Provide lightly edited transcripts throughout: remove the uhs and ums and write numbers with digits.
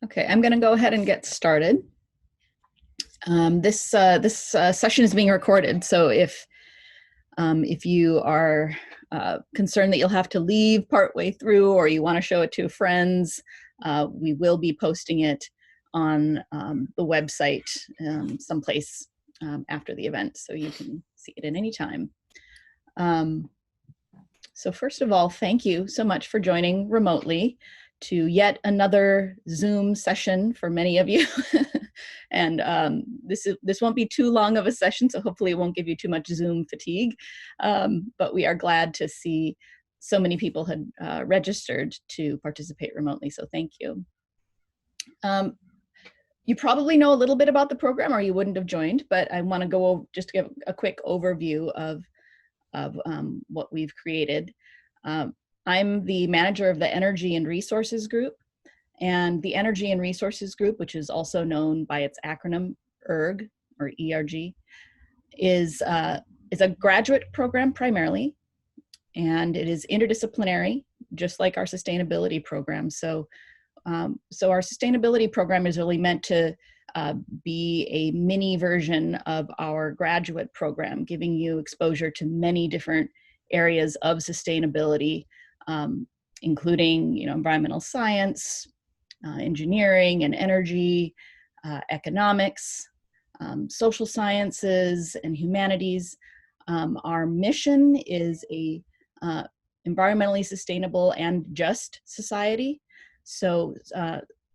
Okay, I'm going to go ahead and get started. This session is being recorded, so if you are concerned that you'll have to leave partway through or you want to show it to friends, we will be posting it on the website someplace after the event, so you can see it at any time. So first of all, thank you so much for joining remotely to yet another Zoom session for many of you. And this won't be too long of a session, so hopefully it won't give you too much Zoom fatigue. But we are glad to see so many people had registered to participate remotely, so thank you. You probably know a little bit about the program or you wouldn't have joined, but I want to go over, just to give a quick overview of what we've created. I'm the manager of the Energy and Resources Group, and the Energy and Resources Group, which is also known by its acronym ERG, or ERG, is a graduate program primarily, and it is interdisciplinary, just like our sustainability program. So our sustainability program is really meant to be a mini version of our graduate program, giving you exposure to many different areas of sustainability, including environmental science, engineering and energy, economics, social sciences and humanities. Our mission is a environmentally sustainable and just society. So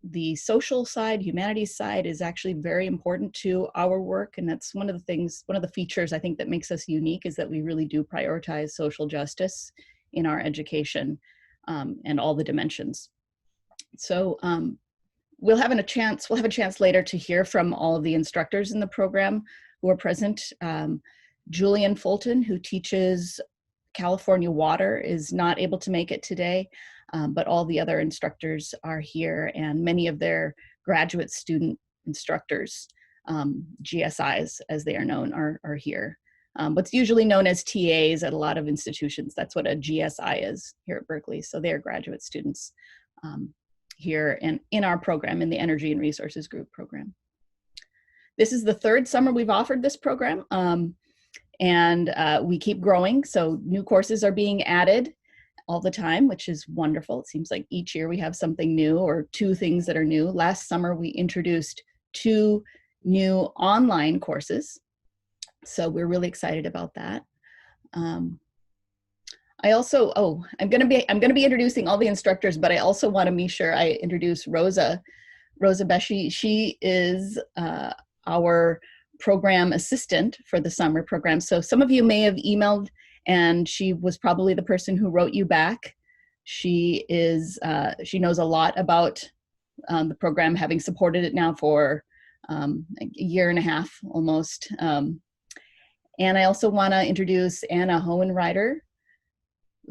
the social side, humanities side, is actually very important to our work, and that's one of the things, one of the features I think that makes us unique, is that we really do prioritize social justice in our education and all the dimensions. So we'll have a chance later to hear from all of the instructors in the program who are present. Julian Fulton, who teaches California Water, is not able to make it today. But all the other instructors are here, and many of their graduate student instructors, GSIs as they are known, are here. What's usually known as TAs at a lot of institutions, that's what a GSI is here at Berkeley. So they are graduate students here and in our program, in the Energy and Resources Group program. This is the third summer we've offered this program, and we keep growing. So new courses are being added all the time, which is wonderful. It seems like each year we have something new or two things that are new. Last summer we introduced 2 new online courses, so we're really excited about that. I also, I'm going to be introducing all the instructors, but I also want to make sure I introduce Rosa Beshi. She is our program assistant for the summer program. So some of you may have emailed, and she was probably the person who wrote you back. She knows a lot about the program, having supported it now for a year and a half almost. And I also want to introduce Anna Hohenreiter,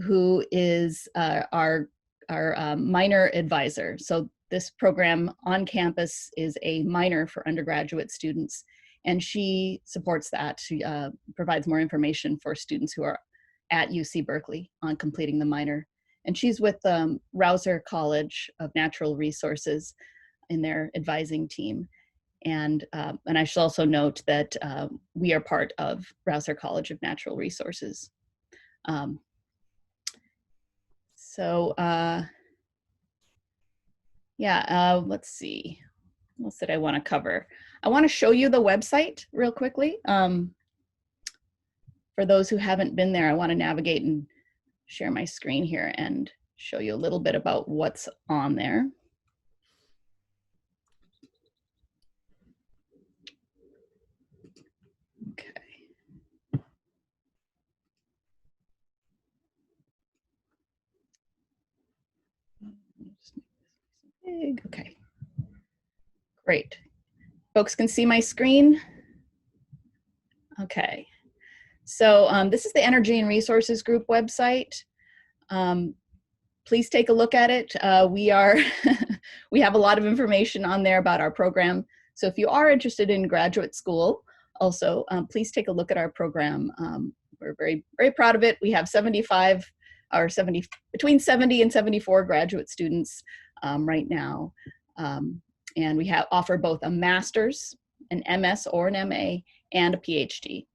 who is our minor advisor. So this program on campus is a minor for undergraduate students, and she supports that. She provides more information for students who are at UC Berkeley on completing the minor. And she's with Rausser College of Natural Resources in their advising team. And I should also note that we are part of Rausser College of Natural Resources. Let's see, what else did I want to cover? I want to show you the website real quickly. For those who haven't been there, I want to navigate and share my screen here and show you a little bit about what's on there. Okay. Big. Okay. Great. Folks can see my screen? Okay. So this is the Energy and Resources Group website. Please take a look at it. We have a lot of information on there about our program. So if you are interested in graduate school, also, please take a look at our program. We're very, very proud of it. We have between 70 and 74 graduate students right now. And we offer both a master's, an MS or an MA, and a PhD.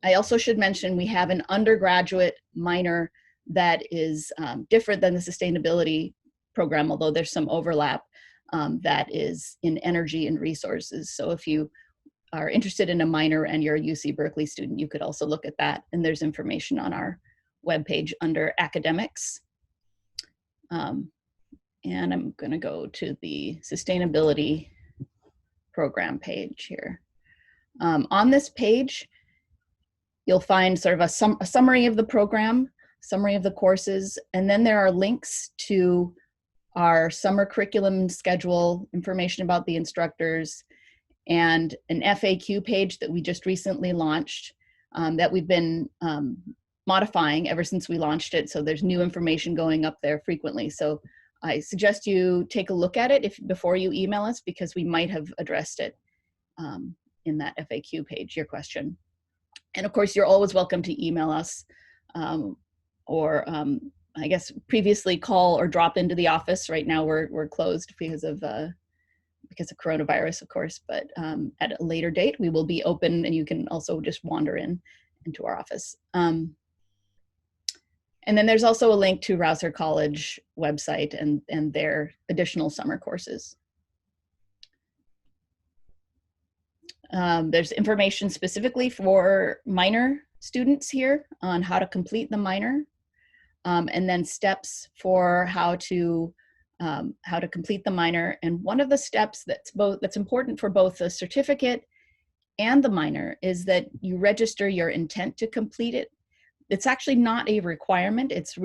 I also should mention we have an undergraduate minor that is different than the sustainability program, although there's some overlap, that is in energy and resources. So if you are interested in a minor and you're a UC Berkeley student, you could also look at that. And there's information on our webpage under academics. And I'm going to go to the sustainability program page here. On this page, you'll find sort of a summary of the program, summary of the courses, and then there are links to our summer curriculum schedule, information about the instructors, and an FAQ page that we just recently launched that we've been modifying ever since we launched it. So there's new information going up there frequently. So I suggest you take a look at it before you email us, because we might have addressed it in that FAQ page, your question. And of course, you're always welcome to email us or I guess previously call or drop into the office. Right now we're closed because of coronavirus, of course, but at a later date we will be open, and you can also just wander into our office. And then there's also a link to Rouser College website and their additional summer courses. There's information specifically for minor students here on how to complete the minor, and then steps for how to complete the minor. And one of the steps that's important for both the certificate and the minor is that you register your intent to complete it. It's actually not a requirement. It's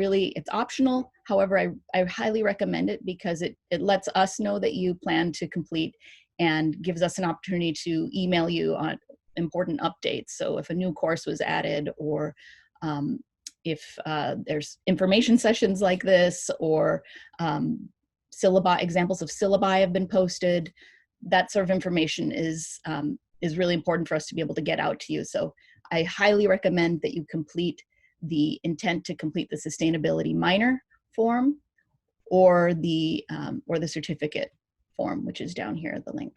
optional. However, I highly recommend it because it lets us know that you plan to complete and gives us an opportunity to email you on important updates. So if a new course was added, or if there's information sessions like this, or examples of syllabi have been posted, that sort of information is really important for us to be able to get out to you. So I highly recommend that you complete the intent to complete the sustainability minor form, or the certificate form, which is down here, the link.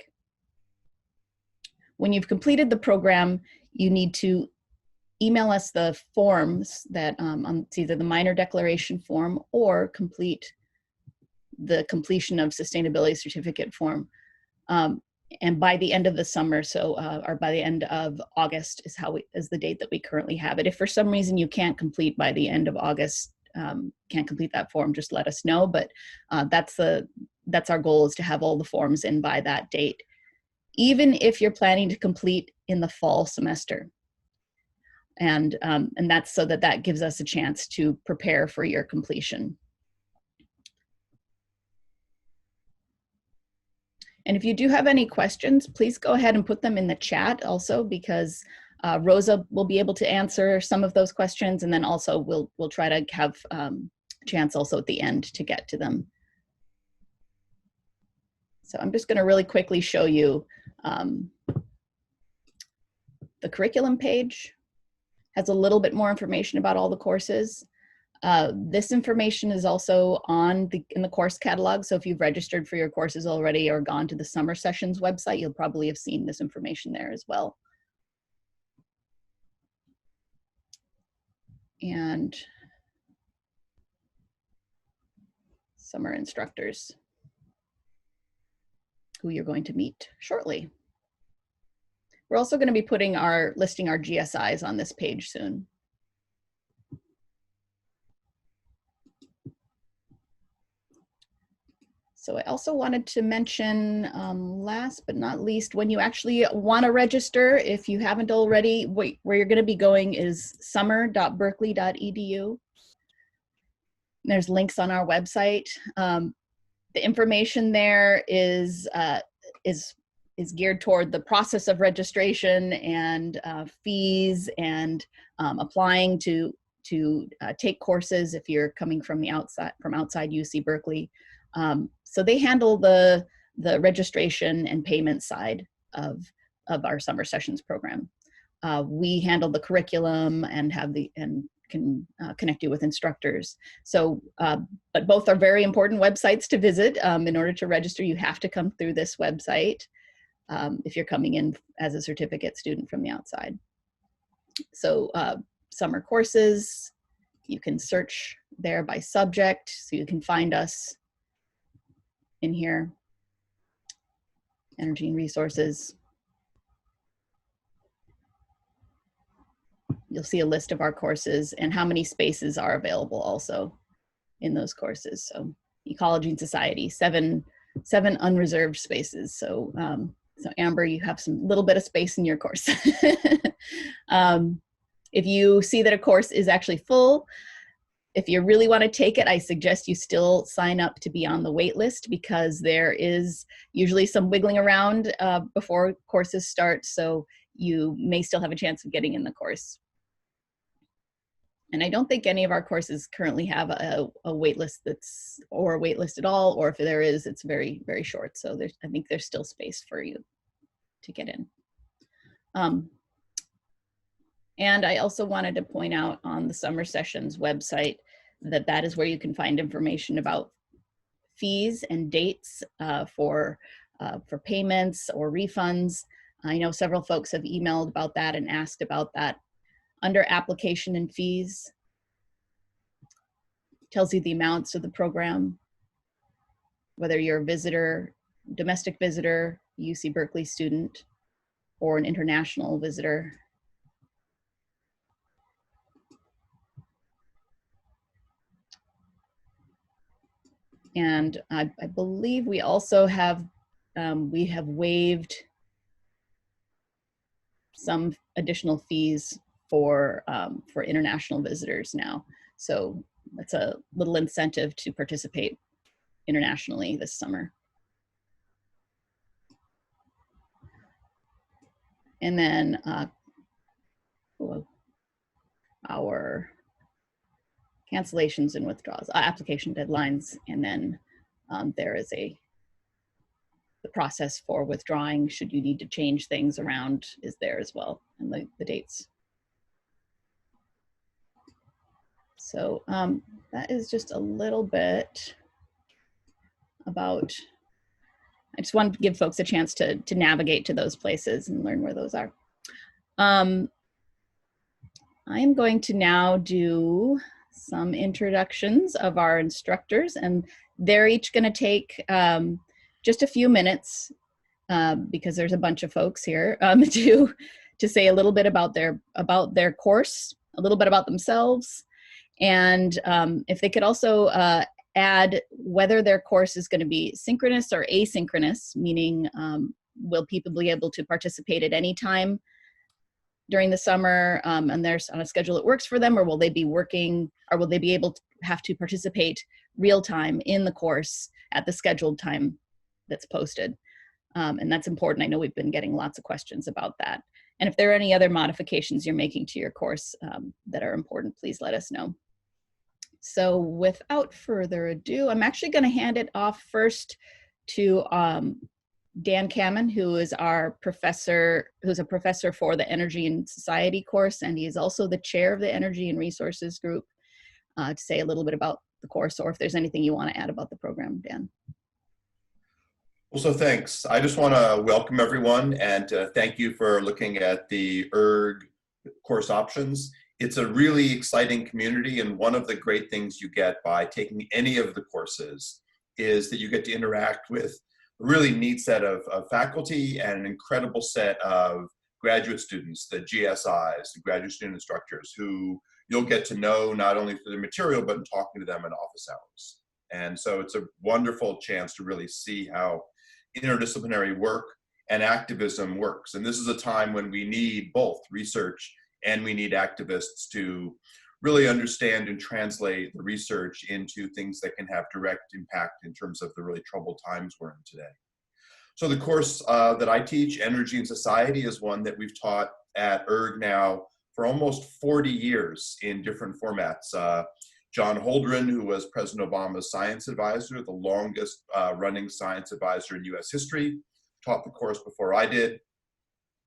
When you've completed the program, you need to email us the forms that it's either the minor declaration form or complete the completion of sustainability certificate form. And by the end of the summer, or by the end of August is the date that we currently have it. If for some reason you can't complete by the end of August, can't complete that form, just let us know. But that's our goal, is to have all the forms in by that date, even if you're planning to complete in the fall semester. And that's so that gives us a chance to prepare for your completion. And if you do have any questions, please go ahead and put them in the chat also, because Rosa will be able to answer some of those questions, and then also we'll try to have a chance also at the end to get to them. So I'm just going to really quickly show you the curriculum page. Has a little bit more information about all the courses. This information is also in the course catalog. So if you've registered for your courses already or gone to the summer sessions website, you'll probably have seen this information there as well. And summer instructors who you're going to meet shortly. We're also going to be listing our GSIs on this page soon. So I also wanted to mention, last but not least, when you actually want to register, if you haven't already, where you're going to be going is summer.berkeley.edu. There's links on our website. The information there is geared toward the process of registration and fees, and applying to take courses if you're coming from outside UC Berkeley. So they handle the registration and payment side of our summer sessions program. We handle the curriculum and connect you with instructors. So, but both are very important websites to visit. In order to register, you have to come through this website if you're coming in as a certificate student from the outside. So summer courses, you can search there by subject, so you can find us in here. Energy and resources. You'll see a list of our courses and how many spaces are available also in those courses. So ecology and society, seven unreserved spaces. So so Amber, you have some little bit of space in your course. If you see that a course is actually full, if you really want to take it, I suggest you still sign up to be on the wait list, because there is usually some wiggling around before courses start, so you may still have a chance of getting in the course. And I don't think any of our courses currently have a wait list or a wait list at all, or if there is, it's very, very short. So I think there's still space for you to get in. And I also wanted to point out on the summer sessions website that is where you can find information about fees and dates for payments or refunds. I know several folks have emailed about that and asked about that. Under application and fees, tells you the amounts of the program, whether you're a visitor, domestic visitor, UC Berkeley student, or an international visitor. And I believe we also have, we have waived some additional fees for international visitors now. So that's a little incentive to participate internationally this summer. And then our cancellations and withdrawals, application deadlines, and then there is the process for withdrawing should you need to change things around is there as well, and the dates. So that is just a little bit about, I just wanted to give folks a chance to navigate to those places and learn where those are. I'm going to now do some introductions of our instructors, and they're each going to take just a few minutes because there's a bunch of folks here to say a little bit about their course, a little bit about themselves, and if they could also add whether their course is going to be synchronous or asynchronous, meaning will people be able to participate at any time during the summer and there's on a schedule that works for them, or will they be working, or will they be able to have to participate real time in the course at the scheduled time that's posted. And that's important. I know we've been getting lots of questions about that. And if there are any other modifications you're making to your course that are important, please let us know. So without further ado, I'm actually going to hand it off first to Dan Kamen, who is our professor, who's a professor for the Energy and Society course, and he is also the chair of the Energy and Resources group, to say a little bit about the course, or if there's anything you want to add about the program, Dan. Well, so thanks. I just want to welcome everyone and thank you for looking at the ERG course options. It's a really exciting community, and one of the great things you get by taking any of the courses is that you get to interact with a really neat set of faculty and an incredible set of graduate students, the GSIs, the graduate student instructors, who you'll get to know not only through the material, but in talking to them in office hours. And so it's a wonderful chance to really see how interdisciplinary work and activism works. And this is a time when we need both research and we need activists to really understand and translate the research into things that can have direct impact in terms of the really troubled times we're in today. So the course that I teach, Energy and Society, is one that we've taught at ERG now for almost 40 years in different formats. John Holdren, who was President Obama's science advisor, the longest running science advisor in US history, taught the course before I did.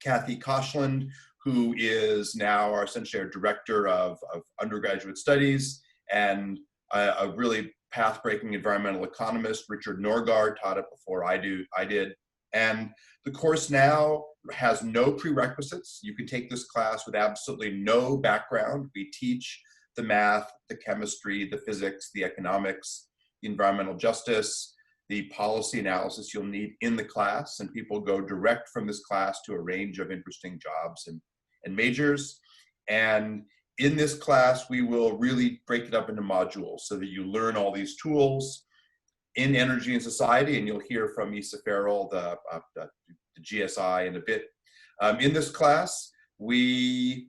Kathy Koshland, who is now essentially our director of undergraduate studies, and a really path-breaking environmental economist. Richard Norgard taught it before I did. And the course now has no prerequisites. You can take this class with absolutely no background. We teach the math, the chemistry, the physics, the economics, the environmental justice, the policy analysis you'll need in the class, and people go direct from this class to a range of interesting jobs and majors. And in this class, we will really break it up into modules so that you learn all these tools in energy and society, and you'll hear from Isa Farrell, the GSI, in a bit. In this class, we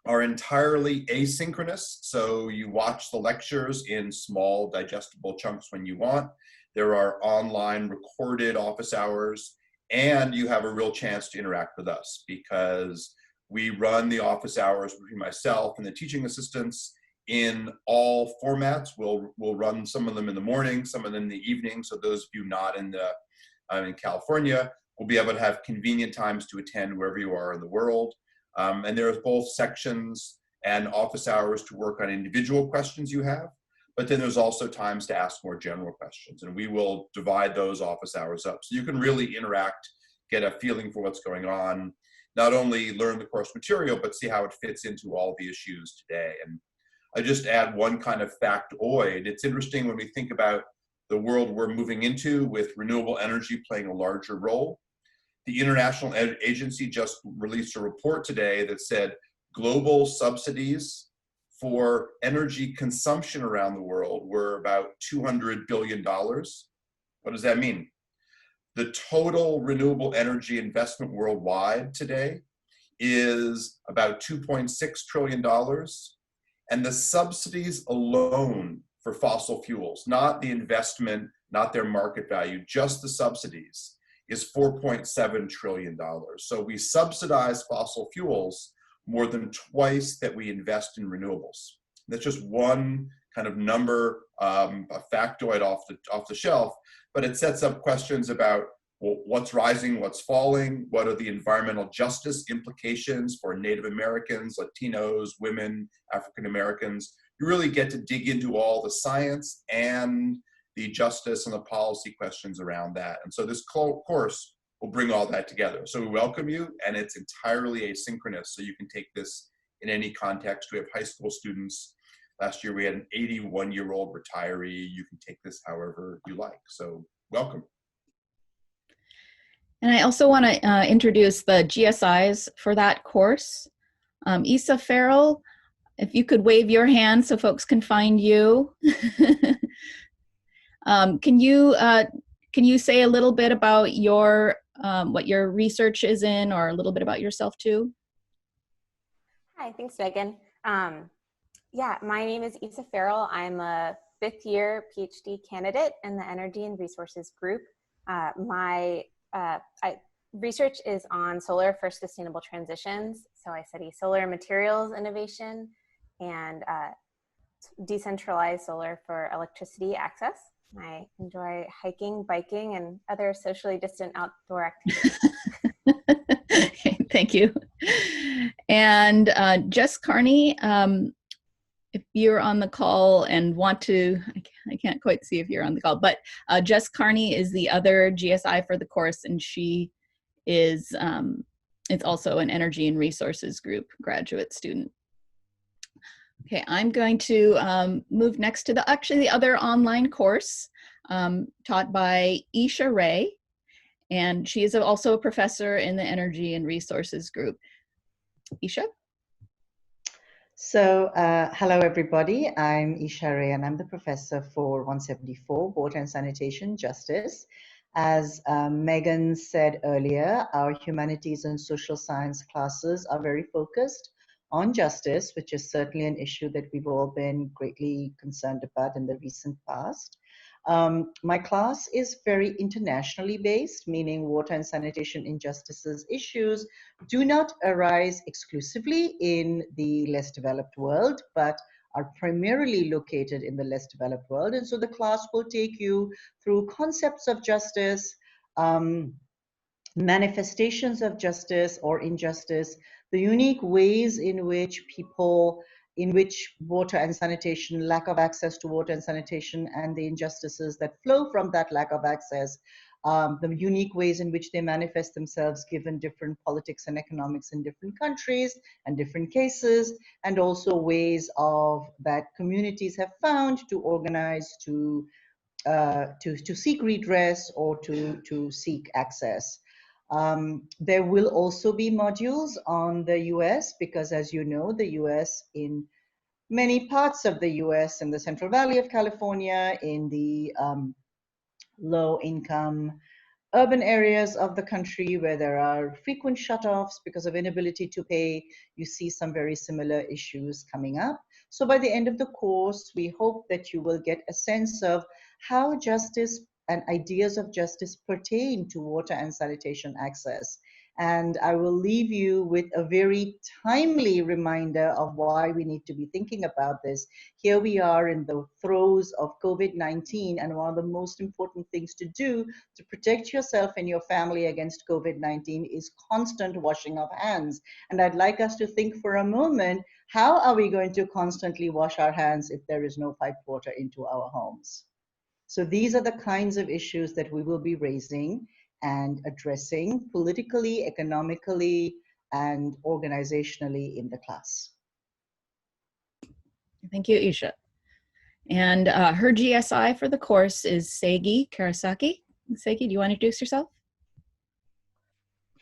are entirely asynchronous, so you watch the lectures in small digestible chunks when you want. There are online recorded office hours, and you have a real chance to interact with us because we run the office hours between myself and the teaching assistants in all formats. We'll run some of them in the morning, some of them in the evening, so those of you not in California will be able to have convenient times to attend wherever you are in the world. And there's both sections and office hours to work on individual questions you have, but then there's also times to ask more general questions, and we will divide those office hours up so you can really interact, get a feeling for what's going on, not only learn the course material, but see how it fits into all the issues today. And I just add one kind of factoid. It's interesting when we think about the world we're moving into with renewable energy playing a larger role. The International Agency just released a report today that said global subsidies for energy consumption around the world were about $200 billion. What does that mean? The total renewable energy investment worldwide today is about $2.6 trillion. And the subsidies alone for fossil fuels, not the investment, not their market value, just the subsidies, is $4.7 trillion. So we subsidize fossil fuels more than twice that we invest in renewables. That's just one kind of number, a factoid off the shelf, but it sets up questions about, well, what's rising, what's falling, what are the environmental justice implications for Native Americans, Latinos, women, African Americans. You really get to dig into all the science and the justice and the policy questions around that. And so this course will bring all that together. So we welcome you, and it's entirely asynchronous, so you can take this in any context. We have high school students. Last year we had an 81-year-old retiree. You can take this however you like. So welcome. And I also want to introduce the GSIs for that course. Isa Farrell, if you could wave your hand so folks can find you. Can you say a little bit about your what your research is in, or a little bit about yourself too? Hi, thanks, Megan. Yeah, my name is Isa Farrell. I'm a fifth-year PhD candidate in the Energy and Resources group. My research is on solar for sustainable transitions. So I study solar materials innovation and decentralized solar for electricity access. I enjoy hiking, biking, and other socially distant outdoor activities. Thank you. And Jess Carney, if you're on the call and want to, I can't quite see if you're on the call, but Jess Carney is the other GSI for the course, and she is it's also an Energy and Resources group graduate student. Okay, I'm going to move next to the other online course taught by Isha Ray, and she is also a professor in the Energy and Resources group. Isha? So, hello everybody, I'm Isha Ray and I'm the professor for 174, Water and Sanitation Justice. As Megan said earlier, our humanities and social science classes are very focused on justice, which is certainly an issue that we've all been greatly concerned about in the recent past. My class is very internationally based, meaning water and sanitation injustices issues do not arise exclusively in the less developed world, but are primarily located in the less developed world. And so the class will take you through concepts of justice, manifestations of justice or injustice, the unique ways in which water and sanitation, lack of access to water and sanitation, and the injustices that flow from that lack of access, the unique ways in which they manifest themselves given different politics and economics in different countries and different cases, and also ways of that communities have found to organize, to seek redress or to seek access. There will also be modules on the US because, as you know, the US, in many parts of the US, in the Central Valley of California, in the low-income urban areas of the country where there are frequent shutoffs because of inability to pay, you see some very similar issues coming up. So by the end of the course, we hope that you will get a sense of how justice and ideas of justice pertain to water and sanitation access. And I will leave you with a very timely reminder of why we need to be thinking about this. Here we are in the throes of COVID-19, and one of the most important things to do to protect yourself and your family against COVID-19 is constant washing of hands. And I'd like us to think for a moment, how are we going to constantly wash our hands if there is no piped water into our homes? So these are the kinds of issues that we will be raising and addressing politically, economically, and organizationally in the class. Thank you, Isha. And her GSI for the course is Sagi Kirisaki. Sagi, do you want to introduce yourself?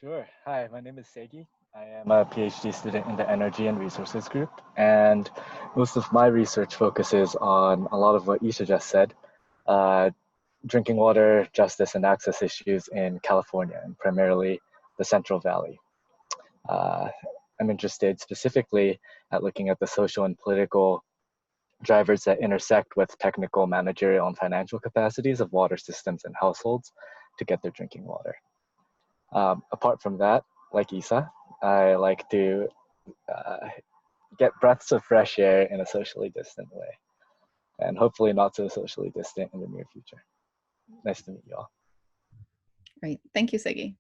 Sure. Hi, my name is Sagi. I am a PhD student in the Energy and Resources group, and most of my research focuses on a lot of what Isha just said, drinking water, justice, and access issues in California, and primarily the Central Valley. I'm interested specifically at looking at the social and political drivers that intersect with technical, managerial, and financial capacities of water systems and households to get their drinking water. Apart from that, like Isa, I like to get breaths of fresh air in a socially distant way, and hopefully not so socially distant in the near future. Nice to meet you all. Great, thank you, Sagi.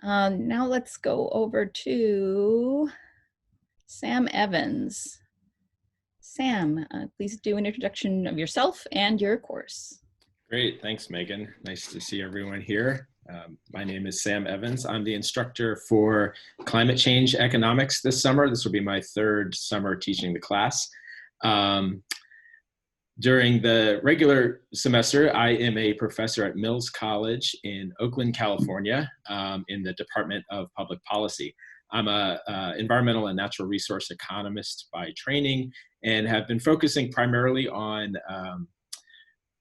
Now let's go over to Sam Evans. Sam, please do an introduction of yourself and your course. Great, thanks, Megan. Nice to see everyone here. My name is Sam Evans. I'm the instructor for climate change economics this summer. This will be my third summer teaching the class. During the regular semester, I am a professor at Mills College in Oakland, California, in the Department of Public Policy. I'm an environmental and natural resource economist by training and have been focusing primarily on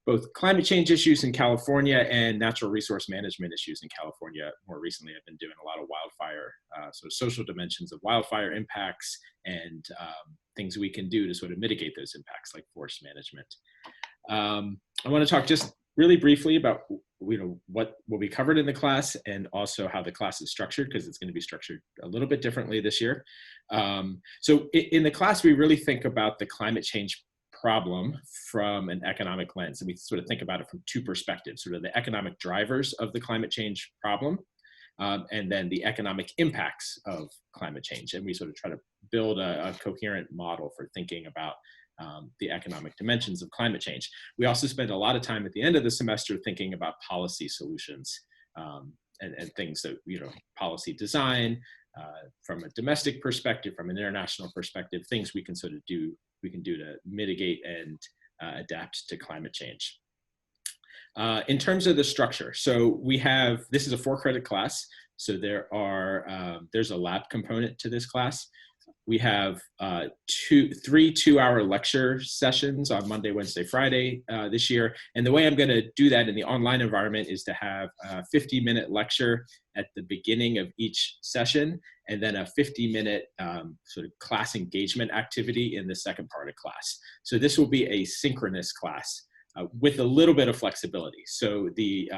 both climate change issues in California and natural resource management issues in California. More recently, I've been doing a lot of wildfire, so social dimensions of wildfire impacts and things we can do to sort of mitigate those impacts, like forest management. I want to talk just really briefly about what will be covered in the class and also how the class is structured, because it's going to be structured a little bit differently this year. So in the class, we really think about the climate change problem from an economic lens. And we sort of think about it from two perspectives, sort of the economic drivers of the climate change problem, and then the economic impacts of climate change. And we sort of try to build a coherent model for thinking about the economic dimensions of climate change. We also spend a lot of time at the end of the semester thinking about policy solutions and things that, policy design, from a domestic perspective, from an international perspective, things we can sort of do to mitigate and adapt to climate change. In terms of the structure, so this is a 4-credit class, so there's a lab component to this class. We have 3 2-hour lecture sessions on Monday, Wednesday, Friday this year. And the way I'm going to do that in the online environment is to have a 50-minute lecture at the beginning of each session, and then a 50-minute sort of class engagement activity in the second part of class. So this will be a synchronous class with a little bit of flexibility. So the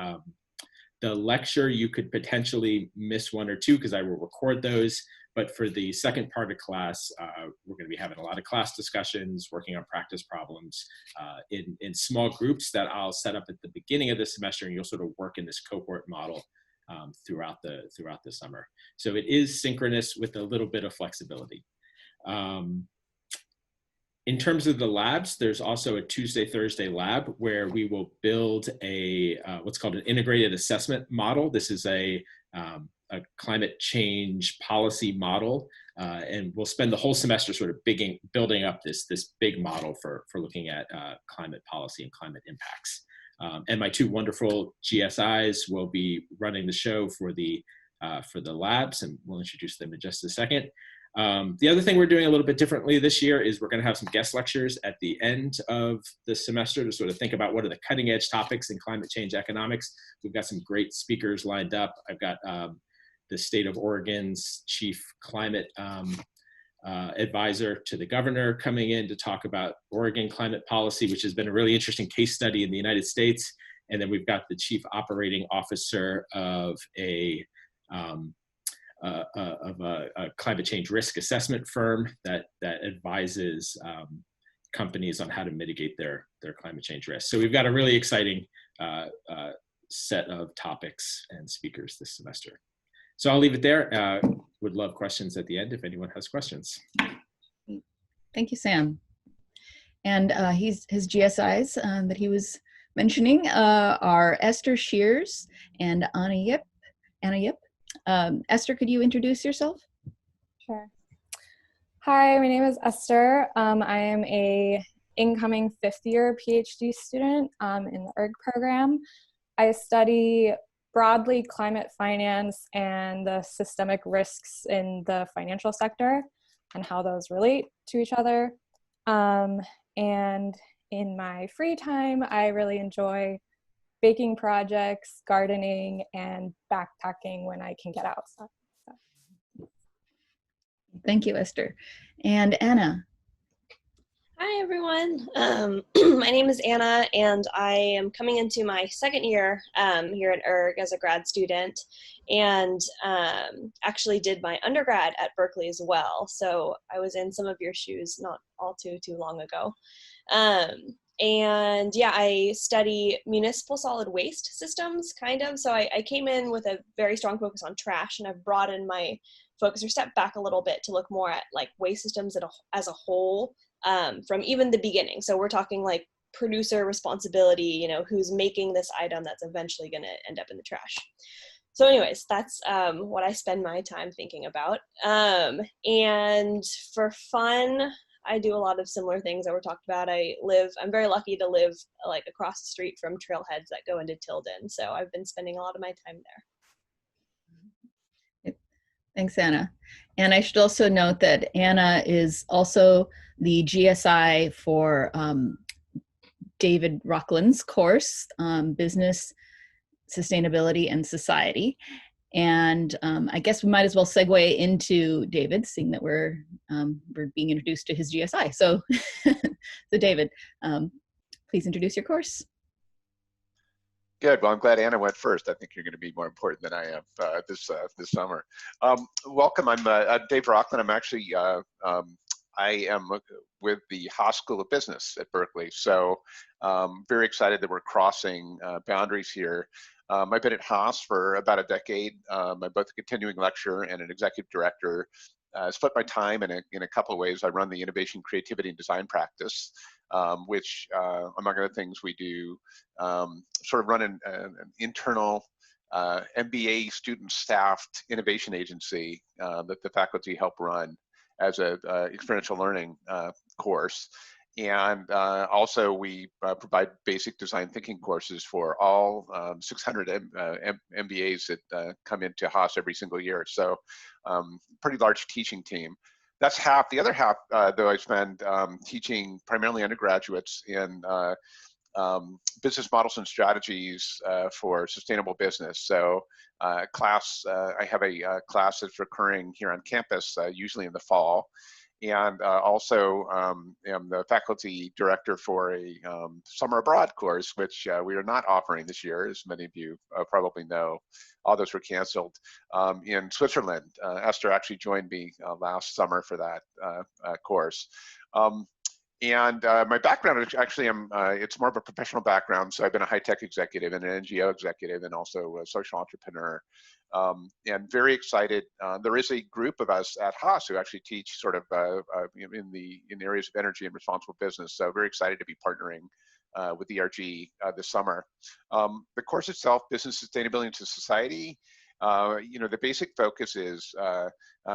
lecture, you could potentially miss 1 or 2 because I will record those. But for the second part of class, we're going to be having a lot of class discussions, working on practice problems in small groups that I'll set up at the beginning of the semester, and you'll sort of work in this cohort model throughout the summer. So it is synchronous with a little bit of flexibility. In terms of the labs, there's also a Tuesday, Thursday lab where we will build a what's called an integrated assessment model. This is a climate change policy model, and we'll spend the whole semester sort of building up this big model for looking at climate policy and climate impacts. And my two wonderful GSIs will be running the show for the labs, and we'll introduce them in just a second. The other thing we're doing a little bit differently this year is we're going to have some guest lectures at the end of the semester to sort of think about what are the cutting edge topics in climate change economics. We've got some great speakers lined up. I've got the state of Oregon's chief climate advisor to the governor coming in to talk about Oregon climate policy, which has been a really interesting case study in the United States. And then we've got the chief operating officer of a climate change risk assessment firm that advises companies on how to mitigate their climate change risk. So we've got a really exciting set of topics and speakers this semester. So I'll leave it there. Would love questions at the end if anyone has questions. Thank you, Sam. And his GSIs that he was mentioning are Esther Shears and Anna Yip. Esther, could you introduce yourself? Sure. Hi, my name is Esther. I am a incoming fifth-year PhD student in the ERG program. I study broadly climate finance and the systemic risks in the financial sector and how those relate to each other. And in my free time, I really enjoy baking projects, gardening, and backpacking when I can get out. So. Thank you, Esther. And Anna. Hi, everyone. My name is Anna, and I am coming into my second year here at ERG as a grad student, and actually did my undergrad at Berkeley as well. So I was in some of your shoes not all too long ago. And yeah, I study municipal solid waste systems, kind of. So I came in with a very strong focus on trash, and I've broadened my focus or stepped back a little bit to look more at like waste systems as a whole. From even the beginning. So we're talking like producer responsibility, you know, who's making this item that's eventually going to end up in the trash. So anyways, that's what I spend my time thinking about. And for fun, I do a lot of similar things that were talked about. I'm very lucky to live like across the street from trailheads that go into Tilden. So I've been spending a lot of my time there. Thanks, Anna. And I should also note that Anna is also the GSI for David Rockland's course, Business, Sustainability, and Society. And I guess we might as well segue into David, seeing that we're being introduced to his GSI. So, so David, please introduce your course. Good. Well, I'm glad Anna went first. I think you're going to be more important than I am this summer. Welcome. I'm Dave Rockland. I'm actually I am with the Haas School of Business at Berkeley. So very excited that we're crossing boundaries here. I've been at Haas for about a decade. I'm both a continuing lecturer and an executive director. Split my time in a couple of ways. I run the innovation, creativity, and design practice, which among other things we do sort of run an internal MBA student staffed innovation agency that the faculty help run as a experiential learning course. And also we provide basic design thinking courses for all 600 MBAs that come into Haas every single year. So pretty large teaching team. That's half. The other half, though, I spend teaching primarily undergraduates in business models and strategies for sustainable business. So I have a class that's recurring here on campus, usually in the fall. And also am the faculty director for a summer abroad course, which we are not offering this year, as many of you probably know. All those were canceled in Switzerland. Esther actually joined me last summer for that course. And my background is actually, it's more of a professional background. So I've been a high-tech executive and an NGO executive and also a social entrepreneur. And very excited. There is a group of us at Haas who actually teach sort of in the areas of energy and responsible business. So very excited to be partnering with ERG this summer. The course itself, Business Sustainability into Society, the basic focus is,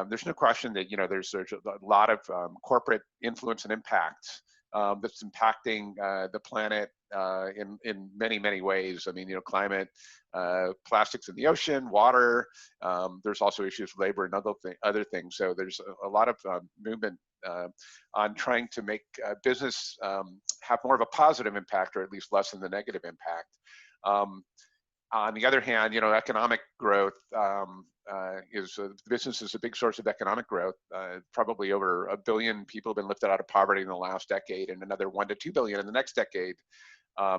there's no question that, there's a lot of corporate influence and impact that's impacting the planet in many, many ways. I mean, climate, plastics in the ocean, water. There's also issues with labor and other things. So there's a lot of movement on trying to make business have more of a positive impact, or at least lessen the negative impact. On the other hand, economic growth business is a big source of economic growth. Probably over 1 billion people have been lifted out of poverty in the last decade, and another 1 to 2 billion in the next decade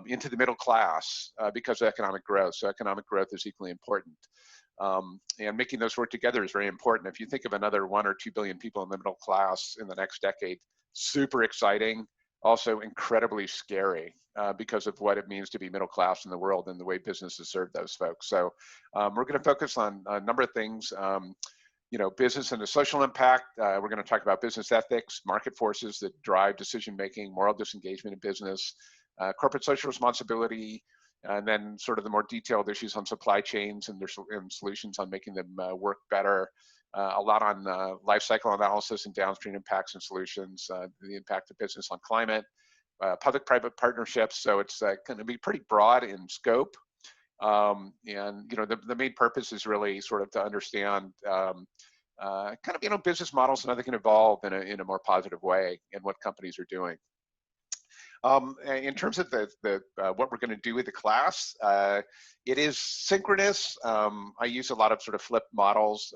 into the middle class because of economic growth. So economic growth is equally important. And making those work together is very important. If you think of another 1 or 2 billion people in the middle class in the next decade, super exciting, also incredibly scary because of what it means to be middle class in the world and the way businesses serve those folks. So we're going to focus on a number of things, business and the social impact. We're going to talk about business ethics, market forces that drive decision-making, moral disengagement in business, corporate social responsibility, and then sort of the more detailed issues on supply chains and solutions on making them work better. A lot on life cycle analysis and downstream impacts and solutions, the impact of business on climate, public-private partnerships. So it's going to be pretty broad in scope. And the main purpose is really sort of to understand business models and how they can evolve in a more positive way and what companies are doing. In terms of what we're going to do with the class, it is synchronous. I use a lot of sort of flipped models.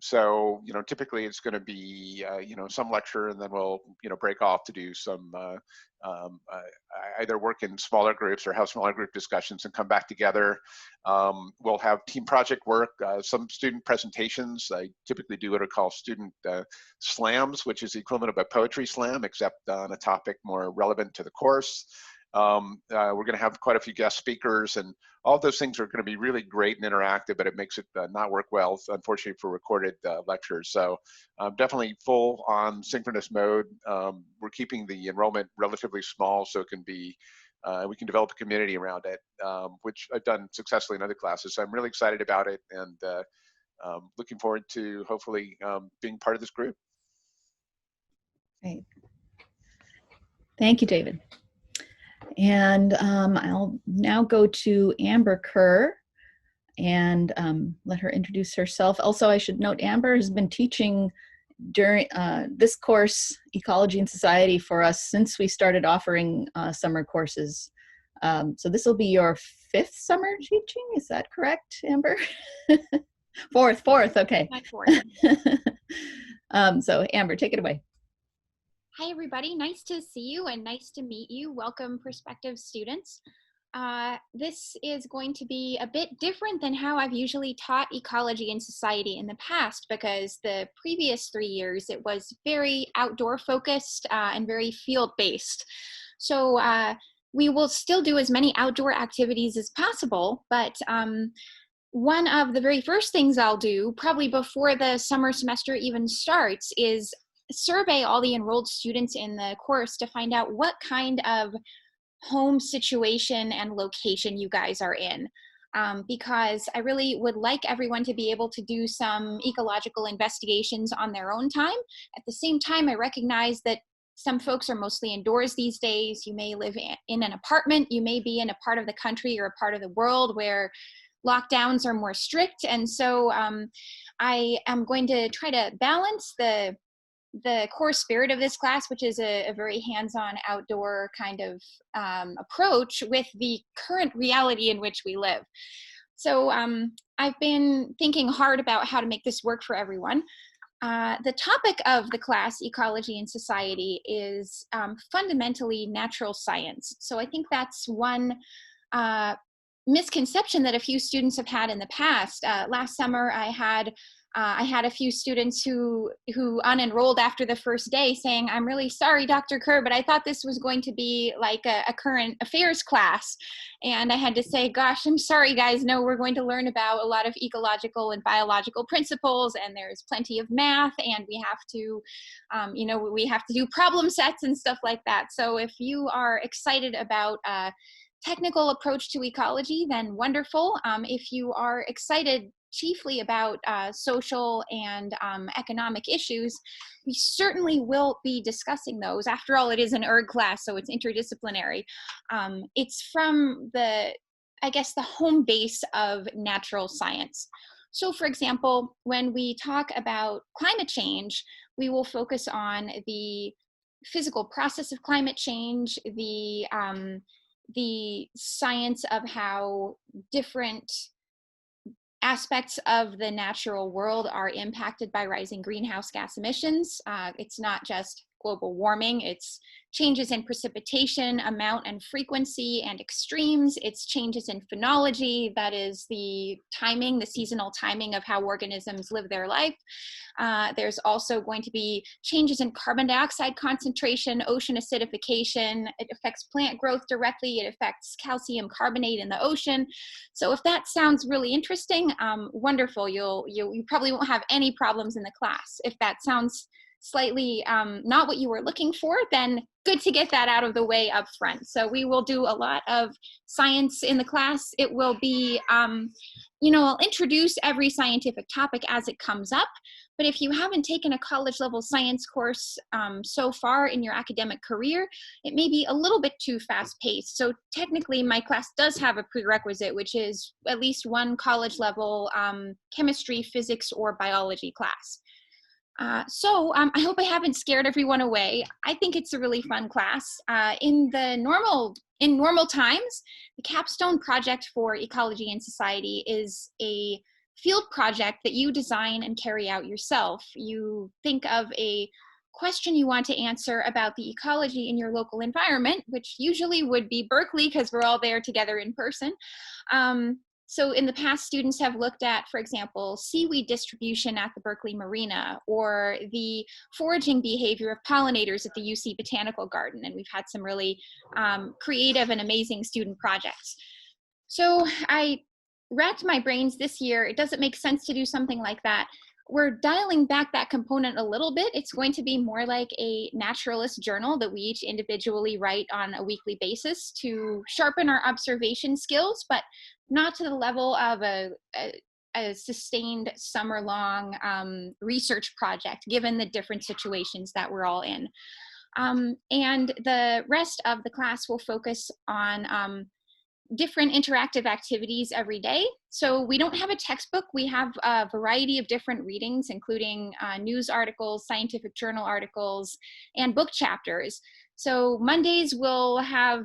So, typically it's going to be, some lecture, and then we'll, break off to do some, either work in smaller groups or have smaller group discussions and come back together. We'll have team project work, some student presentations. I typically do what I call student slams, which is the equivalent of a poetry slam, except on a topic more relevant to the course. We're going to have quite a few guest speakers, and all of those things are going to be really great and interactive, but it makes it not work well, unfortunately, for recorded lectures. So definitely full on synchronous mode. We're keeping the enrollment relatively small so it can be, we can develop a community around it, which I've done successfully in other classes. So I'm really excited about it, and looking forward to hopefully being part of this group. Great. Thank you, David. And I'll now go to Amber Kerr and let her introduce herself. Also, I should note Amber has been teaching during this course, Ecology and Society, for us since we started offering summer courses. So this will be your 5th summer teaching, is that correct, Amber? Fourth, okay. My 4th. So Amber, take it away. Hi, everybody. Nice to see you and nice to meet you. Welcome, prospective students. This is going to be a bit different than how I've usually taught ecology and society in the past, because the previous 3 years, it was very outdoor focused and very field based. So we will still do as many outdoor activities as possible, but one of the very first things I'll do, probably before the summer semester even starts, is survey all the enrolled students in the course to find out what kind of home situation and location you guys are in. Because I really would like everyone to be able to do some ecological investigations on their own time. At the same time, I recognize that some folks are mostly indoors these days. You may live in an apartment, you may be in a part of the country or a part of the world where lockdowns are more strict. And so I am going to try to balance the core spirit of this class, which is a very hands-on outdoor kind of approach, with the current reality in which we live. So I've been thinking hard about how to make this work for everyone. The topic of the class, Ecology and Society, is fundamentally natural science. So I think that's one misconception that a few students have had in the past. Last summer, I had I had a few students who unenrolled after the first day saying, "I'm really sorry, Dr. Kerr, but I thought this was going to be like a current affairs class." And I had to say, gosh, I'm sorry, guys. No, we're going to learn about a lot of ecological and biological principles, and there's plenty of math, and we have to, we have to do problem sets and stuff like that. So if you are excited about technical approach to ecology, then wonderful. If you are excited chiefly about social and economic issues, we certainly will be discussing those. After all, it is an ERG class, so it's interdisciplinary. It's from the home base of natural science. So for example, when we talk about climate change, we will focus on the physical process of climate change, the science of how different aspects of the natural world are impacted by rising greenhouse gas emissions. It's not just global warming, it's changes in precipitation, amount and frequency and extremes. It's changes in phenology, that is the timing, the seasonal timing of how organisms live their life. There's also going to be changes in carbon dioxide concentration, ocean acidification. It affects plant growth directly. It affects calcium carbonate in the ocean. So if that sounds really interesting, wonderful. You probably won't have any problems in the class. If that sounds slightly not what you were looking for, then good to get that out of the way up front. So we will do a lot of science in the class. It will be, I'll introduce every scientific topic as it comes up. But if you haven't taken a college level science course so far in your academic career, it may be a little bit too fast paced. So technically my class does have a prerequisite, which is at least one college level chemistry, physics, or biology class. I hope I haven't scared everyone away. I think it's a really fun class. In normal times, the capstone project for ecology and society is a field project that you design and carry out yourself. You think of a question you want to answer about the ecology in your local environment, which usually would be Berkeley because we're all there together in person. So in the past, students have looked at, for example, seaweed distribution at the Berkeley Marina, or the foraging behavior of pollinators at the UC Botanical Garden. And we've had some really creative and amazing student projects. So I racked my brains this year. It doesn't make sense to do something like that. We're dialing back that component a little bit. It's going to be more like a naturalist journal that we each individually write on a weekly basis to sharpen our observation skills, but not to the level of a sustained summer-long research project, given the different situations that we're all in. And the rest of the class will focus on different interactive activities every day. So we don't have a textbook. We have a variety of different readings, including news articles, scientific journal articles, and book chapters. So Mondays we'll have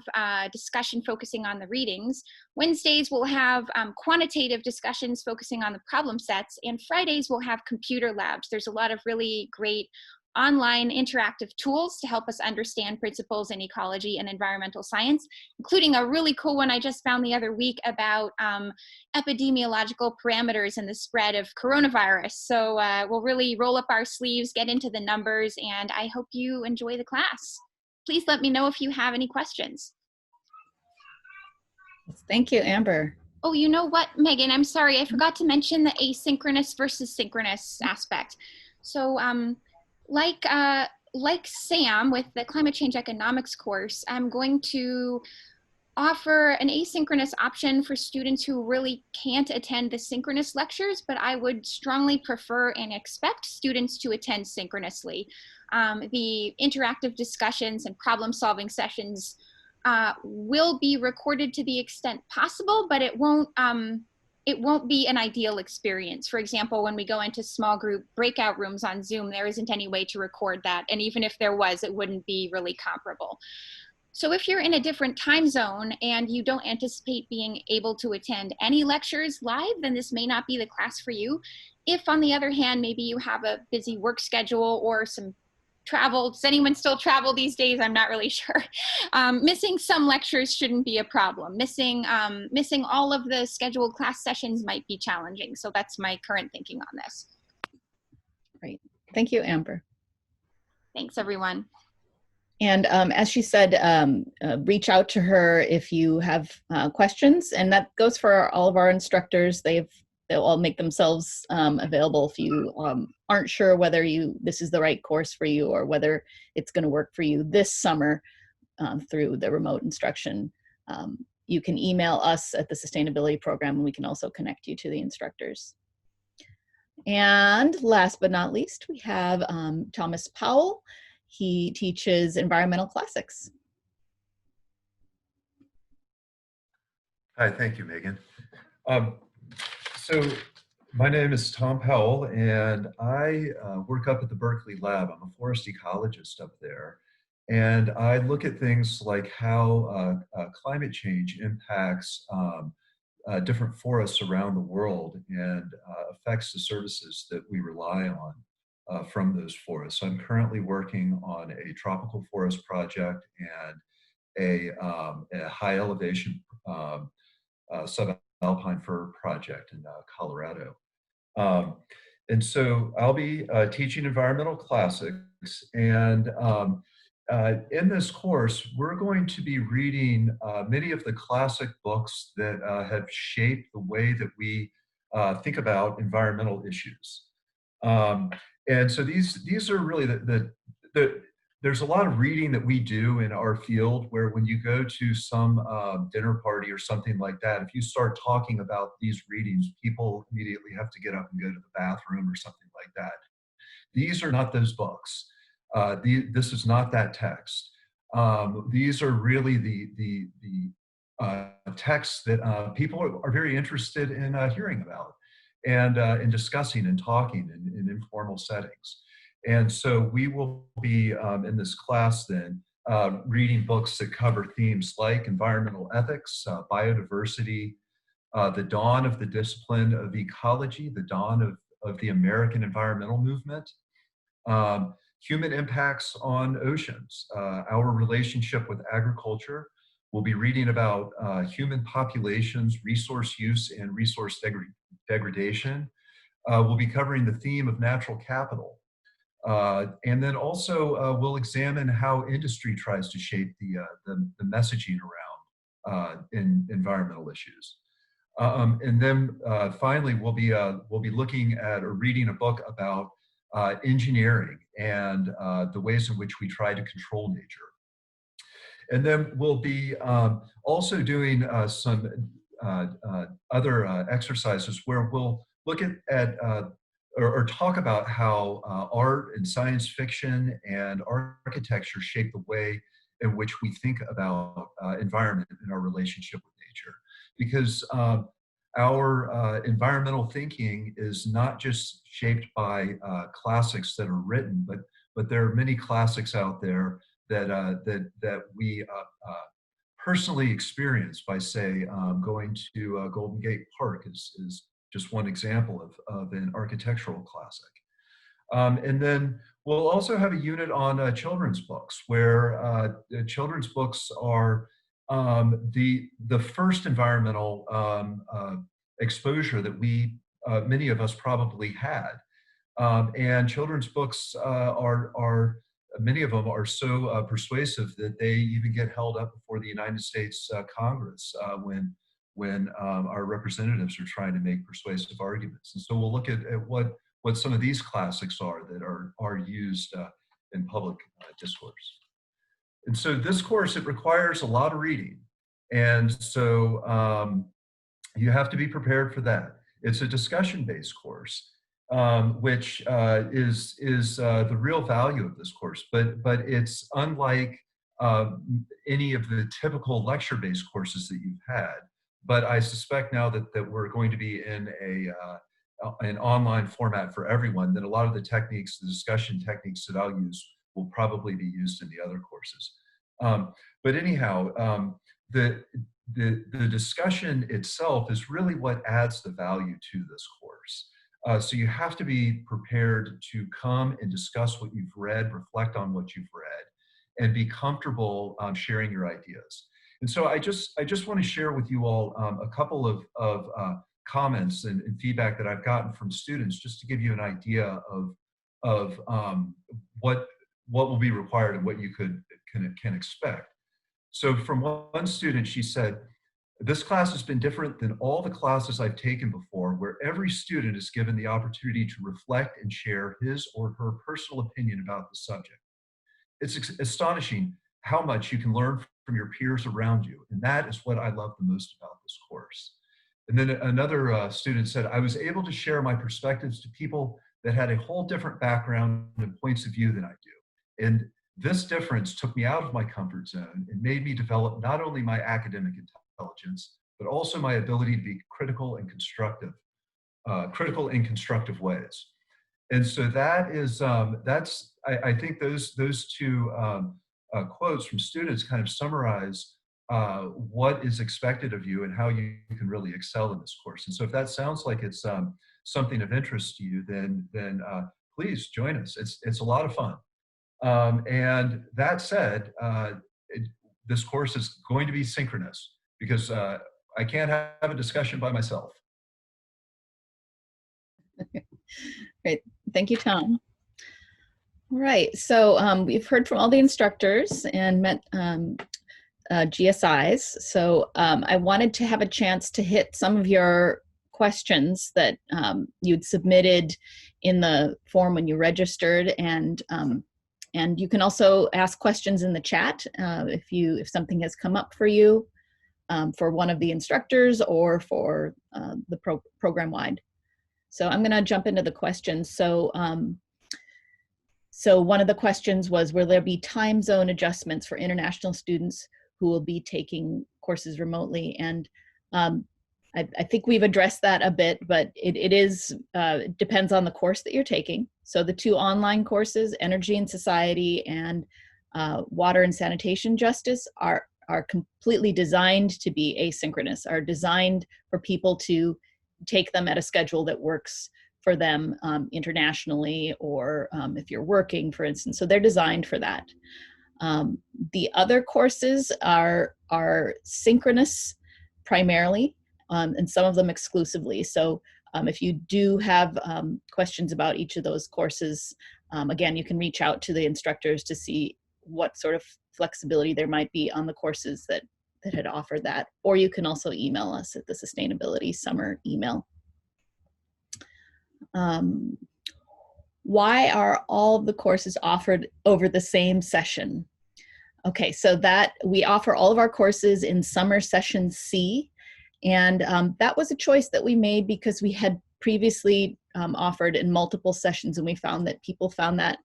discussion focusing on the readings. Wednesdays we'll have quantitative discussions focusing on the problem sets. And Fridays we'll have computer labs. There's a lot of really great online interactive tools to help us understand principles in ecology and environmental science, including a really cool one I just found the other week about epidemiological parameters and the spread of coronavirus. So we'll really roll up our sleeves, get into the numbers, and I hope you enjoy the class. Please let me know if you have any questions. Thank you, Amber. Oh, you know what, Megan, I'm sorry, I forgot to mention the asynchronous versus synchronous aspect. So like Sam with the climate change economics course, I'm going to offer an asynchronous option for students who really can't attend the synchronous lectures, but I would strongly prefer and expect students to attend synchronously. The interactive discussions and problem solving sessions will be recorded to the extent possible, but it won't be an ideal experience. For example, when we go into small group breakout rooms on Zoom, there isn't any way to record that. And even if there was, it wouldn't be really comparable. So if you're in a different time zone and you don't anticipate being able to attend any lectures live, then this may not be the class for you. If, on the other hand, maybe you have a busy work schedule or some travel, does anyone still travel these days? I'm not really sure. Missing some lectures shouldn't be a problem. Missing all of the scheduled class sessions might be challenging. So that's my current thinking on this. Great. Thank you, Amber. Thanks, everyone. And as she said, reach out to her if you have questions, and that goes for all of our instructors. They'll all make themselves available if you aren't sure whether this is the right course for you or whether it's going to work for you this summer through the remote instruction. You can email us at the sustainability program, and we can also connect you to the instructors. And last but not least, we have Thomas Powell. He teaches environmental classics. Hi, thank you, Megan. So my name is Tom Powell, and I work up at the Berkeley lab. I'm a forest ecologist up there. And I look at things like how climate change impacts different forests around the world and affects the services that we rely on from those forests. I'm currently working on a tropical forest project and a high elevation subalpine fir project in Colorado. And so I'll be teaching environmental classics, and in this course, we're going to be reading many of the classic books that have shaped the way that we think about environmental issues. And so these are really there's a lot of reading that we do in our field where when you go to some dinner party or something like that, if you start talking about these readings, people immediately have to get up and go to the bathroom or something like that. These are not those books. This is not that text. These are really the texts that people are very interested in hearing about and in discussing and talking in informal settings. And so we will be in this class then reading books that cover themes like environmental ethics, biodiversity, the dawn of the discipline of ecology, the dawn of the American environmental movement, human impacts on oceans, our relationship with agriculture. We'll be reading about human populations, resource use, and resource degradation. We'll be covering the theme of natural capital. And then also we'll examine how industry tries to shape the messaging around in environmental issues. And then finally, we'll be looking at or reading a book about engineering and the ways in which we try to control nature. And then we'll be also doing some other exercises where we'll look at or talk about how art and science fiction and architecture shape the way in which we think about environment and our relationship with nature. Because our environmental thinking is not just shaped by classics that are written, but there are many classics out there that we personally experience by, say, going to Golden Gate Park is just one example of an architectural classic. And then we'll also have a unit on children's books, where children's books are the first environmental exposure that many of us probably had. And children's books many of them are so persuasive that they even get held up before the United States Congress when our representatives are trying to make persuasive arguments. And so we'll look at what some of these classics are that are used in public discourse. And so this course, it requires a lot of reading. And so you have to be prepared for that. It's a discussion-based course, which is the real value of this course, but it's unlike any of the typical lecture-based courses that you've had. But I suspect now that we're going to be in an online format for everyone, that a lot of the techniques, the discussion techniques that I'll use will probably be used in the other courses. But anyhow, the discussion itself is really what adds the value to this course. So you have to be prepared to come and discuss what you've read, reflect on what you've read, and be comfortable sharing your ideas. And so I just want to share with you all a couple of comments and feedback that I've gotten from students, just to give you an idea what will be required and what you can expect. So from one student, she said, "This class has been different than all the classes I've taken before, where every student is given the opportunity to reflect and share his or her personal opinion about the subject. It's astonishing how much you can learn from your peers around you, and that is what I love the most about this course." And then another student said, "I was able to share my perspectives to people that had a whole different background and points of view than I do. And this difference took me out of my comfort zone and made me develop not only my academic intelligence, but also my ability to be critical in constructive ways." And so that is, I think those two quotes from students kind of summarize what is expected of you and how you can really excel in this course. And so if that sounds like it's something of interest to you, then please join us. It's a lot of fun. And that said, this course is going to be synchronous because I can't have a discussion by myself. Great. Thank you, Tom. All right. So we've heard from all the instructors and met GSIs. So I wanted to have a chance to hit some of your questions that you'd submitted in the form when you registered, and you can also ask questions in the chat if something has come up for you for one of the instructors or for the program-wide. So I'm going to jump into the questions. So one of the questions was, will there be time zone adjustments for international students who will be taking courses remotely? And I think we've addressed that a bit, but it depends on the course that you're taking. So the two online courses, Energy and Society and Water and Sanitation Justice, are completely designed to be asynchronous, are designed for people to take them at a schedule that works for them internationally, or if you're working, for instance. So they're designed for that. The other courses are synchronous primarily, and some of them exclusively. So if you do have questions about each of those courses, again, you can reach out to the instructors to see what sort of flexibility there might be on the courses that had offered that. Or you can also email us at the Sustainability Summer email. Why are all of the courses offered over the same session? Okay, so that we offer all of our courses in Summer Session C, and that was a choice that we made because we had previously offered in multiple sessions, and we found that people found that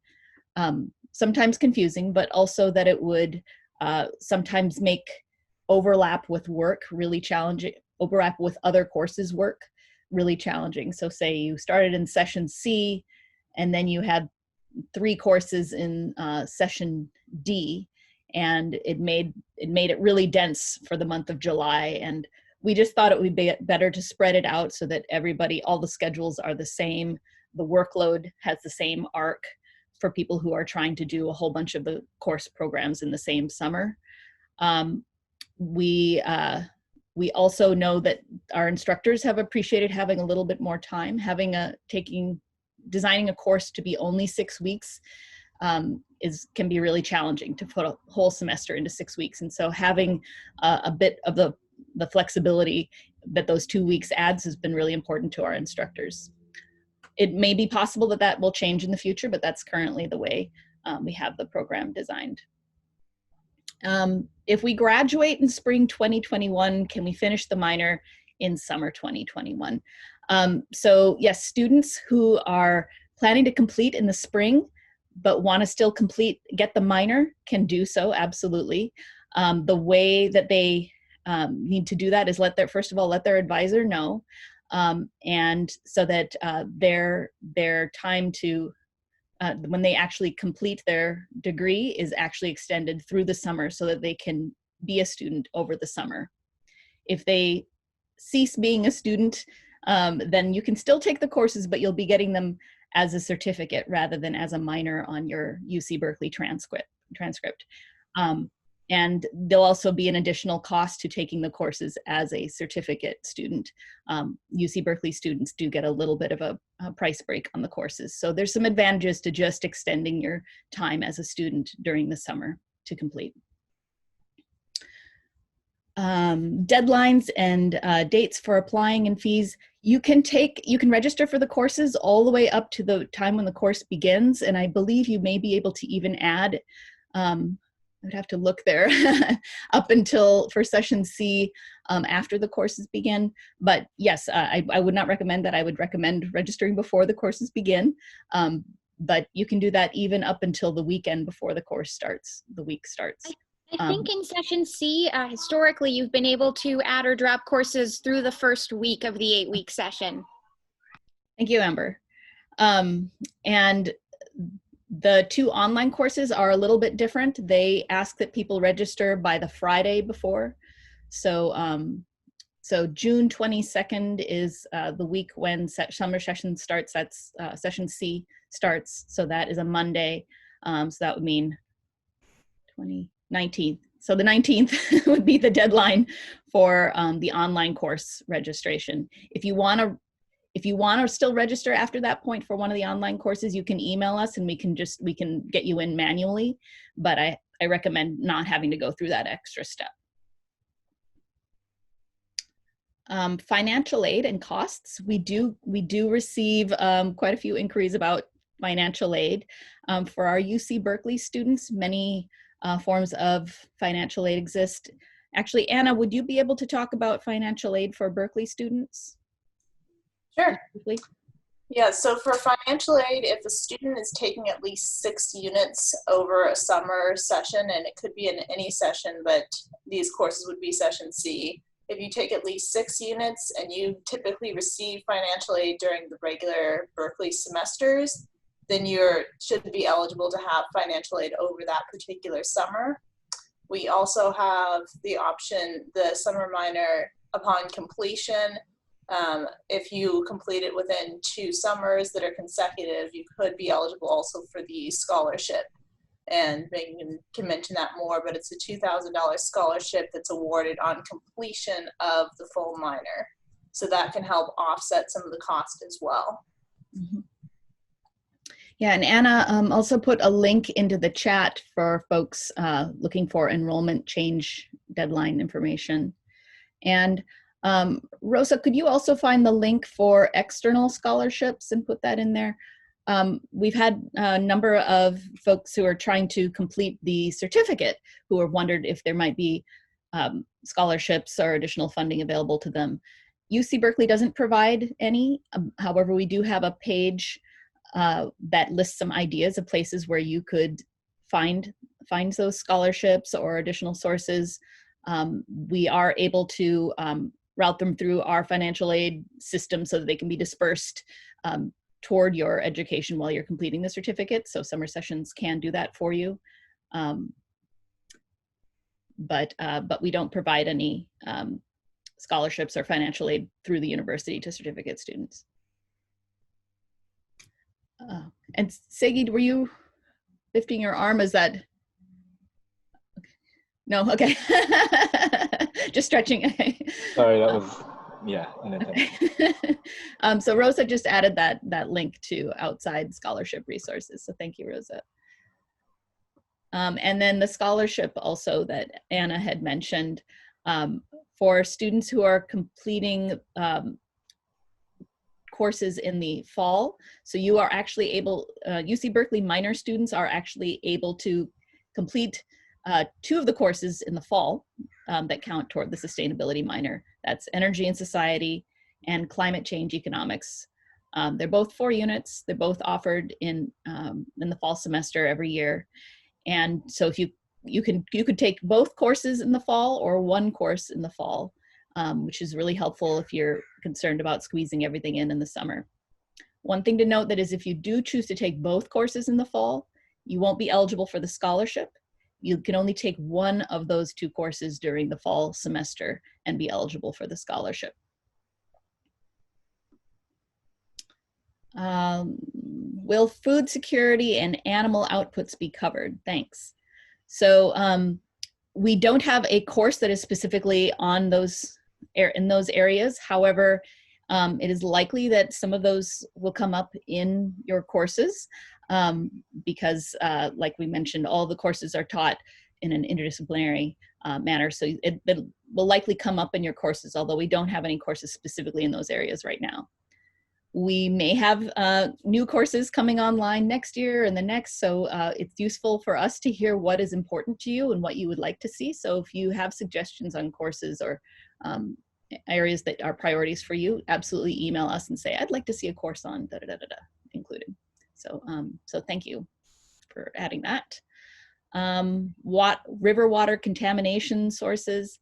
sometimes confusing, but also that it would sometimes make overlap with work really challenging, overlap with other courses work really challenging. So say you started in Session C, and then you had 3 courses in Session D, and it made it really dense for the month of July. And we just thought it would be better to spread it out so that everybody, all the schedules are the same, the workload has the same arc for people who are trying to do a whole bunch of the course programs in the same summer. We also know that our instructors have appreciated having a little bit more time, designing a course to be only 6 weeks can be really challenging to put a whole semester into 6 weeks. And so having a bit of the flexibility that those 2 weeks adds has been really important to our instructors. It may be possible that that will change in the future, but that's currently the way we have the program designed. If we graduate in spring 2021, can we finish the minor in summer 2021? So yes, students who are planning to complete in the spring but want to still get the minor can do so, absolutely. The way that they need to do that is first of all, let their advisor know, and so that their time to when they actually complete their degree is actually extended through the summer so that they can be a student over the summer. If they cease being a student, then you can still take the courses, but you'll be getting them as a certificate rather than as a minor on your UC Berkeley transcript. And there'll also be an additional cost to taking the courses as a certificate student. UC Berkeley students do get a little bit of a price break on the courses. So there's some advantages to just extending your time as a student during the summer to complete. Deadlines and dates for applying and fees. You can register for the courses all the way up to the time when the course begins. And I believe you may be able to even add, I would have to look there, up until for session C after the courses begin. But yes, I would not recommend that. I would recommend registering before the courses begin. But you can do that even up until the weekend before the course starts, the week starts. I think in session C, historically, you've been able to add or drop courses through the first week of the 8-week session. Thank you, Amber. And the 2 online courses are a little bit different. They ask that people register by the Friday before. So, so June 22nd is the week when summer session starts. That's session C starts. So that is a Monday. So that would mean 19th. So the 19th would be the deadline for the online course registration. If you want to still register after that point for one of the online courses, you can email us and we can get you in manually, but I recommend not having to go through that extra step. Financial aid and costs. We do receive quite a few inquiries about financial aid. For our UC Berkeley students, many forms of financial aid exist. Actually, Anna, would you be able to talk about financial aid for Berkeley students? Sure. Yeah, so for financial aid, if a student is taking at least 6 units over a summer session, and it could be in any session, but these courses would be session C. If you take at least 6 units and you typically receive financial aid during the regular Berkeley semesters, then you should be eligible to have financial aid over that particular summer. We also have the option, the summer minor upon completion. If you complete it within 2 summers that are consecutive, you could be eligible also for the scholarship. And Megan can mention that more, but it's a $2,000 scholarship that's awarded on completion of the full minor. So that can help offset some of the cost as well. Mm-hmm. Yeah, and Anna also put a link into the chat for folks looking for enrollment change deadline information. And Rosa, could you also find the link for external scholarships and put that in there? We've had a number of folks who are trying to complete the certificate who have wondered if there might be scholarships or additional funding available to them. UC Berkeley doesn't provide any. However, we do have a page that lists some ideas of places where you could find those scholarships or additional sources. We are able to route them through our financial aid system so that they can be dispersed toward your education while you're completing the certificate. So summer sessions can do that for you. But we don't provide any scholarships or financial aid through the university to certificate students. And Sagi, were you lifting your arm? Is that? No, okay. Just stretching. Sorry, that was, yeah, inattentional. So Rosa just added that link to outside scholarship resources. So thank you, Rosa. And then the scholarship also that Anna had mentioned for students who are completing courses in the fall. So you are actually able, UC Berkeley minor students are actually able to complete 2 of the courses in the fall that count toward the sustainability minor. That's Energy and Society and Climate Change Economics. They're both 4 units. They're both offered in the fall semester every year. And so if you could take both courses in the fall or 1 course in the fall, which is really helpful if you're concerned about squeezing everything in the summer. One thing to note that is if you do choose to take both courses in the fall, you won't be eligible for the scholarship. You can only take 1 of those 2 courses during the fall semester and be eligible for the scholarship. Will food security and animal outputs be covered? Thanks. So We don't have a course that is specifically on those in those areas. However, it is likely that some of those will come up in your courses because, like we mentioned, all the courses are taught in an interdisciplinary manner. So it will likely come up in your courses, although we don't have any courses specifically in those areas right now. We may have new courses coming online next year and the next, so it's useful for us to hear what is important to you and what you would like to see. So if you have suggestions on courses or areas that are priorities for you, absolutely email us and say, I'd like to see a course on da-da-da-da-da included. So, so thank you for adding that. River water contamination sources.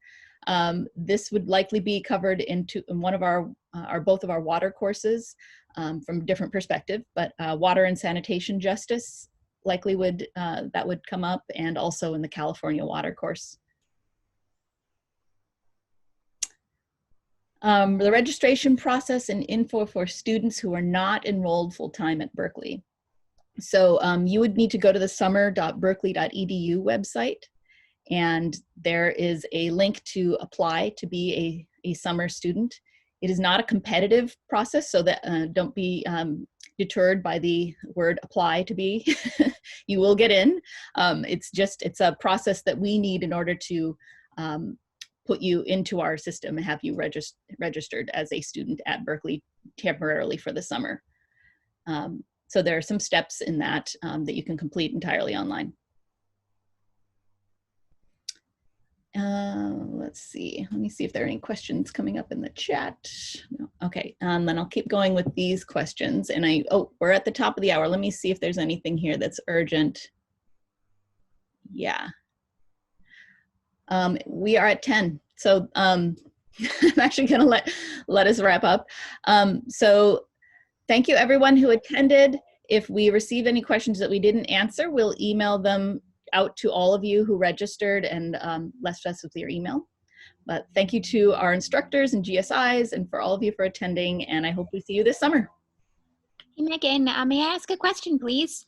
This would likely be covered in one of our both of our water courses from a different perspective, but water and sanitation justice likely would that would come up, and also in the California water course. The registration process and info for students who are not enrolled full-time at Berkeley. So you would need to go to the summer.berkeley.edu website, and there is a link to apply to be a summer student. It is not a competitive process, so that don't be deterred by the word apply to be. You will get in. It's a process that we need in order to put you into our system and have you registered as a student at Berkeley temporarily for the summer. So there are some steps in that that you can complete entirely online. Let's see. Let me see if there are any questions coming up in the chat. No. Okay, then I'll keep going with these questions. And we're at the top of the hour. Let me see if there's anything here that's urgent. Yeah. We are at 10. So I'm actually gonna let us wrap up. So thank you everyone who attended. If we receive any questions that we didn't answer, we'll email them out to all of you who registered and left us with your email. But thank you to our instructors and GSIs and for all of you for attending, and I hope we see you this summer. Hey Megan, may I ask a question, please?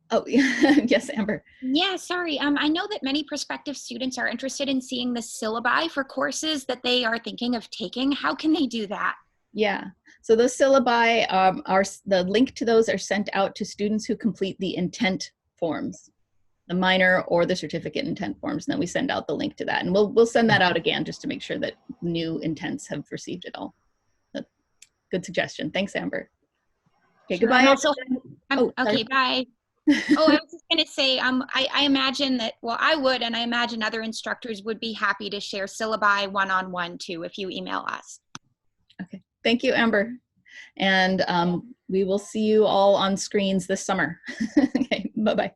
Oh, yes, Amber. Yeah, sorry. I know that many prospective students are interested in seeing the syllabi for courses that they are thinking of taking. How can they do that? Yeah, so those syllabi, the link to those are sent out to students who complete the intent forms, the minor or the certificate intent forms, and then we send out the link to that. And we'll send that out again just to make sure that new intents have received it all. Good suggestion. Thanks, Amber. Okay, Sure. goodbye. Okay, bye. Oh, I was just going to say, I imagine that, well, I would, and I imagine other instructors would be happy to share syllabi one-on-one too if you email us. Okay, thank you, Amber. And we will see you all on screens this summer. Okay, bye-bye.